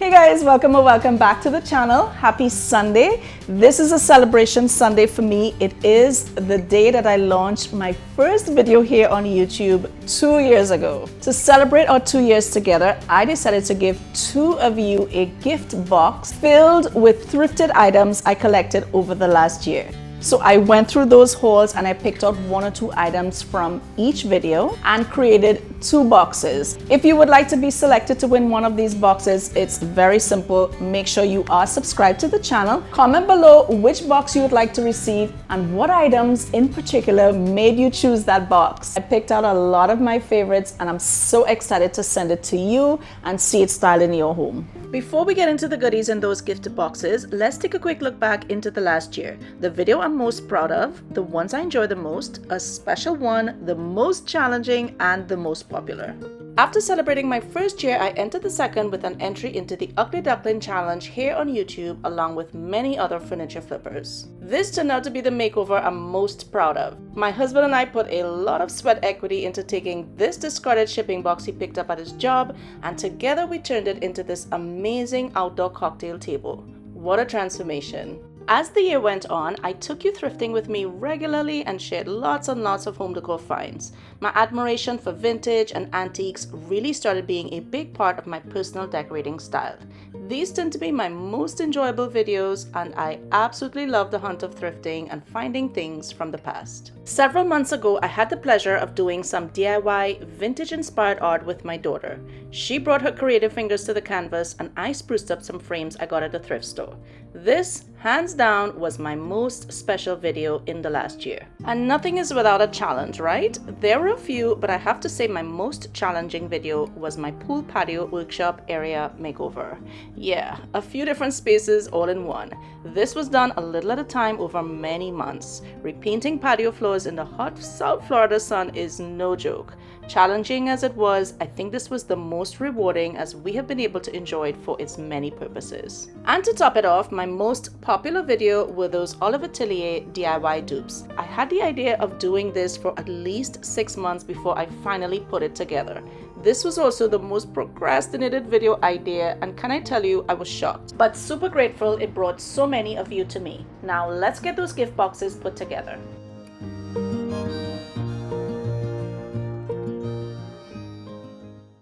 Hey guys, welcome or welcome back to the channel. Happy Sunday. This is a celebration Sunday for me. It is the day that I launched my first video here on YouTube 2 years ago. To celebrate our 2 years together, I decided to give two of you a gift box filled with thrifted items I collected over the last year. So I went through those hauls and I picked out 1 or 2 items from each video and created 2 boxes. If you would like to be selected to win one of these boxes, it's very simple. Make sure you are subscribed to the channel. Comment below which box you would like to receive and what items in particular made you choose that box. I picked out a lot of my favorites and I'm so excited to send it to you and see it styled in your home. Before we get into the goodies in those gifted boxes, let's take a quick look back into the last year. The video I'm most proud of, the ones I enjoy the most, a special one, the most challenging, and the most popular. After celebrating my first year, I entered the second with an entry into the Ugly Duckling Challenge here on YouTube along with many other furniture flippers. This turned out to be the makeover I'm most proud of. My husband and I put a lot of sweat equity into taking this discarded shipping box he picked up at his job, and together we turned it into this amazing outdoor cocktail table. What a transformation. As the year went on, I took you thrifting with me regularly and shared lots and lots of home decor finds. My admiration for vintage and antiques really started being a big part of my personal decorating style. These tend to be my most enjoyable videos, and I absolutely love the hunt of thrifting and finding things from the past. Several months ago, I had the pleasure of doing some DIY vintage-inspired art with my daughter. She brought her creative fingers to the canvas and I spruced up some frames I got at the thrift store. This, hands down, was my most special video in the last year. And nothing is without a challenge, right? There were a few, but I have to say my most challenging video was my pool patio workshop area makeover. Yeah, a few different spaces all in one. This was done a little at a time over many months. Repainting patio floors in the hot South Florida sun is no joke. Challenging as it was, I think this was the most rewarding as we have been able to enjoy it for its many purposes. And to top it off, my most popular video were those Oliver Atelier DIY dupes. I had the idea of doing this for at least 6 months before I finally put it together. This was also the most procrastinated video idea, and can I tell you, I was shocked. But super grateful it brought so many of you to me. Now let's get those gift boxes put together.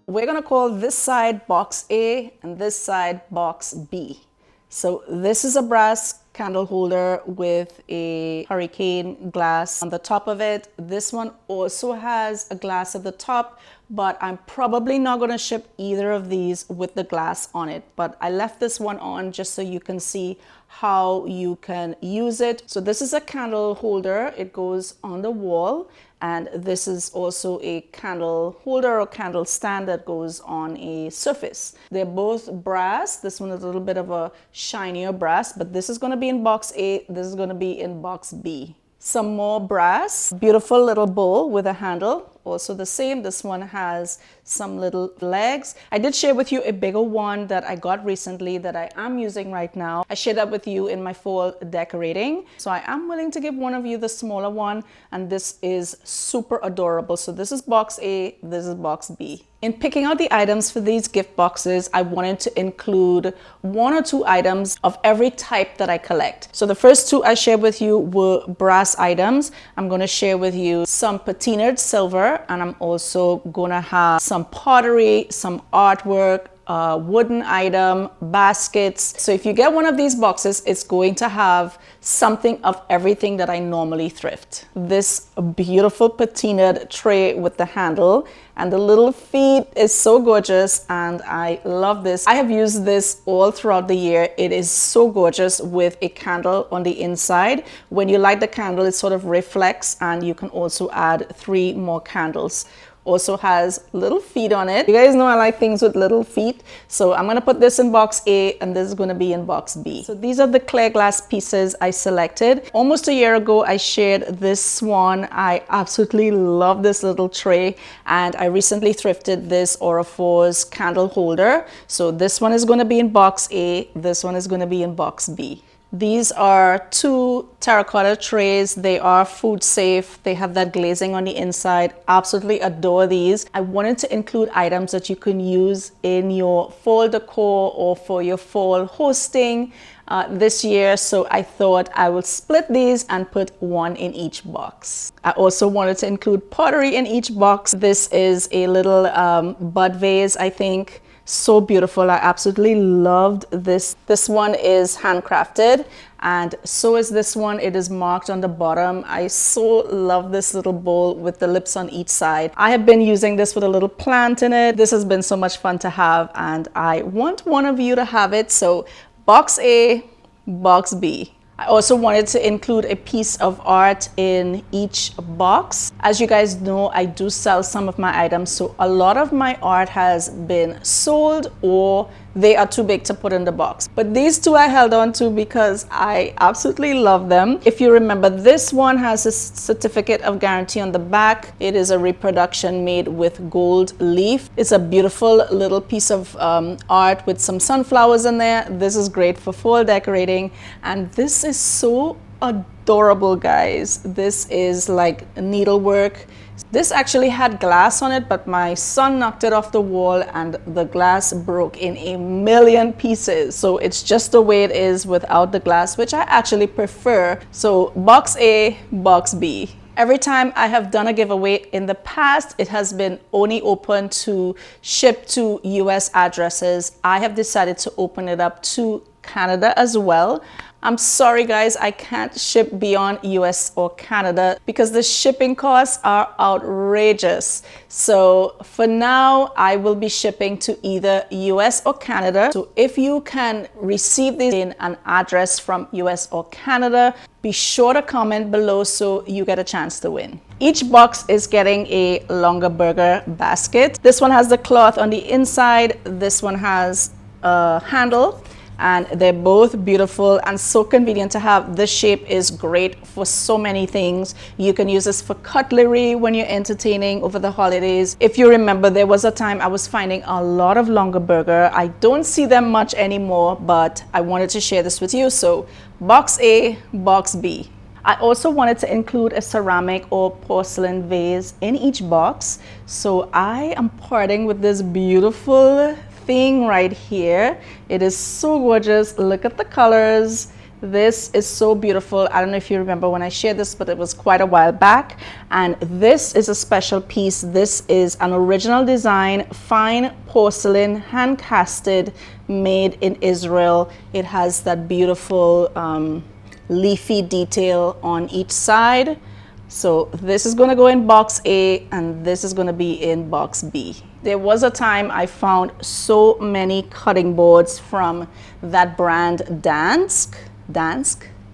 We're going to call this side box A and this side box B. So this is a brass candle holder with a hurricane glass on the top of it. This one also has a glass at the top, but I'm probably not going to ship either of these with the glass on it. But I left this one on just so you can see how you can use it. So this is a candle holder. It goes on the wall. And this is also a candle holder or candle stand that goes on a surface. They're both brass. This one is a little bit of a shinier brass, but this is going to be in box A. This is going to be in box B. Some more brass. Beautiful little bowl with a handle. Also the same. This one has some little legs. I did share with you a bigger one that I got recently that I am using right now. I shared that with you in my fall decorating. So I am willing to give one of you the smaller one, and this is super adorable. So this is box A, this is box B. In picking out the items for these gift boxes, I wanted to include 1 or 2 items of every type that I collect. So the first 2 I shared with you were brass items. I'm going to share with you some patinaed silver, and I'm also going to have some pottery, some artwork, wooden item, baskets. So if you get one of these boxes, it's going to have something of everything that I normally thrift. This beautiful patinaed tray with the handle and the little feet is so gorgeous, and I love this. I have used this all throughout the year. It is so gorgeous with a candle on the inside. When you light the candle, it sort of reflects, and you can also add 3 more candles. Also has little feet on it. You guys know I like things with little feet. So I'm going to put this in box A and this is going to be in box B. So these are the clear glass pieces I selected. Almost a year ago, I shared this one. I absolutely love this little tray, and I recently thrifted this Aura4's candle holder. So this one is going to be in box A. This one is going to be in box B. These are 2 terracotta trays. They are food safe. They have that glazing on the inside. Absolutely adore these. I wanted to include items that you can use in your fall decor or for your fall hosting this year. So I thought I will split these and put 1 in each box. I also wanted to include pottery in each box. This is a little bud vase, I think. So beautiful. I absolutely loved this. This one is handcrafted, and so is this one. It is marked on the bottom. I so love this little bowl with the lips on each side. I have been using this with a little plant in it. This has been so much fun to have, and I want one of you to have it. So box A, box B. I also wanted to include a piece of art in each box. As you guys know, I do sell some of my items, so a lot of my art has been sold or they are too big to put in the box. But these 2 I held on to because I absolutely love them. If you remember, this one has a certificate of guarantee on the back. It is a reproduction made with gold leaf. It's a beautiful little piece of art with some sunflowers in there. This is great for fall decorating, and this is so adorable, guys. This is like needlework. This actually had glass on it, but my son knocked it off the wall and the glass broke in a million pieces. So it's just the way it is without the glass, which I actually prefer. So box A, box B. Every time I have done a giveaway in the past, it has been only open to ship to US addresses. I have decided to open it up to Canada as well. I'm sorry guys, I can't ship beyond US or Canada because the shipping costs are outrageous. So for now, I will be shipping to either US or Canada. So if you can receive these in an address from US or Canada, be sure to comment below so you get a chance to win. Each box is getting a longer burger basket. This one has the cloth on the inside. This one has a handle. And they're both beautiful and so convenient to have. This shape is great for so many things. You can use this for cutlery when you're entertaining over the holidays. If you remember, there was a time I was finding a lot of longer burger. I don't see them much anymore, but I wanted to share this with you. So box A, box B. I also wanted to include a ceramic or porcelain vase in each box. So I am parting with this beautiful thing right here. It is so gorgeous. Look at the colors. This is so beautiful. I don't know if you remember when I shared this, but it was quite a while back. And this is a special piece. This is an original design, fine porcelain, hand casted, made in Israel. It has that beautiful leafy detail on each side. So this is going to go in box A and this is going to be in box B. There was a time I found so many cutting boards from that brand Dansk.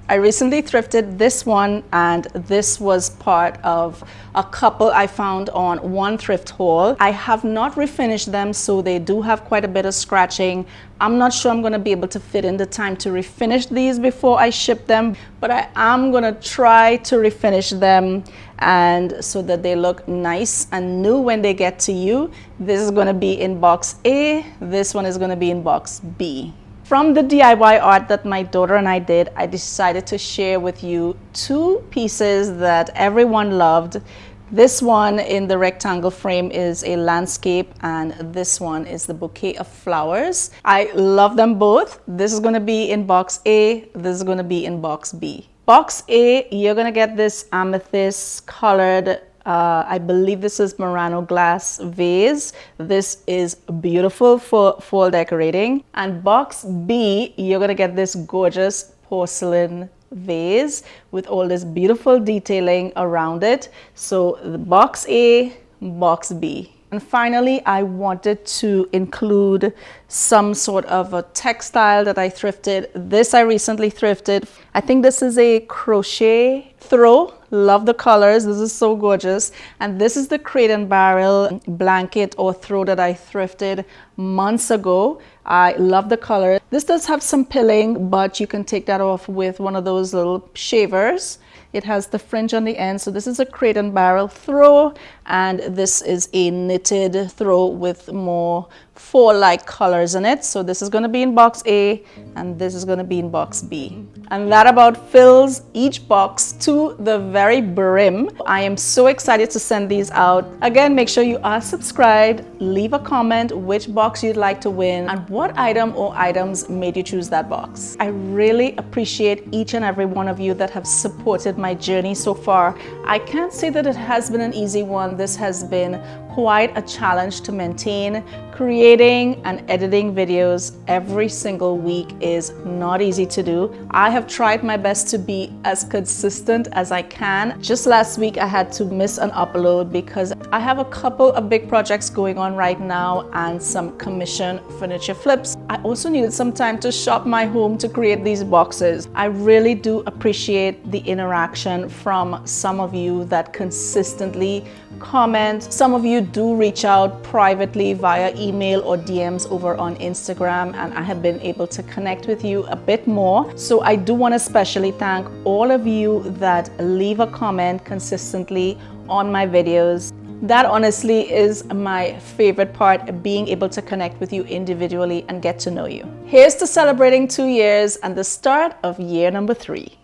I recently thrifted this one, and this was part of a couple I found on one thrift haul. I have not refinished them, so they do have quite a bit of scratching. I'm not sure I'm going to be able to fit in the time to refinish these before I ship them, but I am going to try to refinish them and so that they look nice and new when they get to you. This is going to be in box A. This one is going to be in box B. From the DIY art that my daughter and I did, I decided to share with you two pieces that everyone loved. This one in the rectangle frame is a landscape, and this one is the bouquet of flowers. I love them both. This is going to be in box A. This is going to be in box B. Box A, you're going to get this amethyst colored I believe this is Murano glass vase. This is beautiful for fall decorating. And box B, you're going to get this gorgeous porcelain vase with all this beautiful detailing around it. So the box A, box B. And finally, I wanted to include some sort of a textile that I thrifted. This I recently thrifted. I think this is a crochet throw. Love the colors. This is so gorgeous. And this is the Crate and Barrel blanket or throw that I thrifted months ago. I love the color. This does have some pilling, but you can take that off with one of those little shavers. It has the fringe on the end. So this is a crate and barrel throw, and this is a knitted throw with more fall-like colors in it. So this is going to be in box A and this is going to be in box B. And that about fills each box to the very brim. I am so excited to send these out. Again, make sure you are subscribed. Leave a comment which box you'd like to win and what item or items made you choose that box. I really appreciate each and every one of you that have supported my journey so far. I can't say that it has been an easy one. This has been quite a challenge to maintain. Creating and editing videos every single week is not easy to do. I have tried my best to be as consistent as I can. Just last week I had to miss an upload because I have a couple of big projects going on right now and some commission furniture flips. I also needed some time to shop my home to create these boxes. I really do appreciate the interaction from some of you that consistently comment. Some of you do reach out privately via email or DMs over on Instagram, and I have been able to connect with you a bit more. So I do want to especially thank all of you that leave a comment consistently on my videos. That honestly is my favorite part, being able to connect with you individually and get to know you. Here's to celebrating 2 years and the start of year number 3.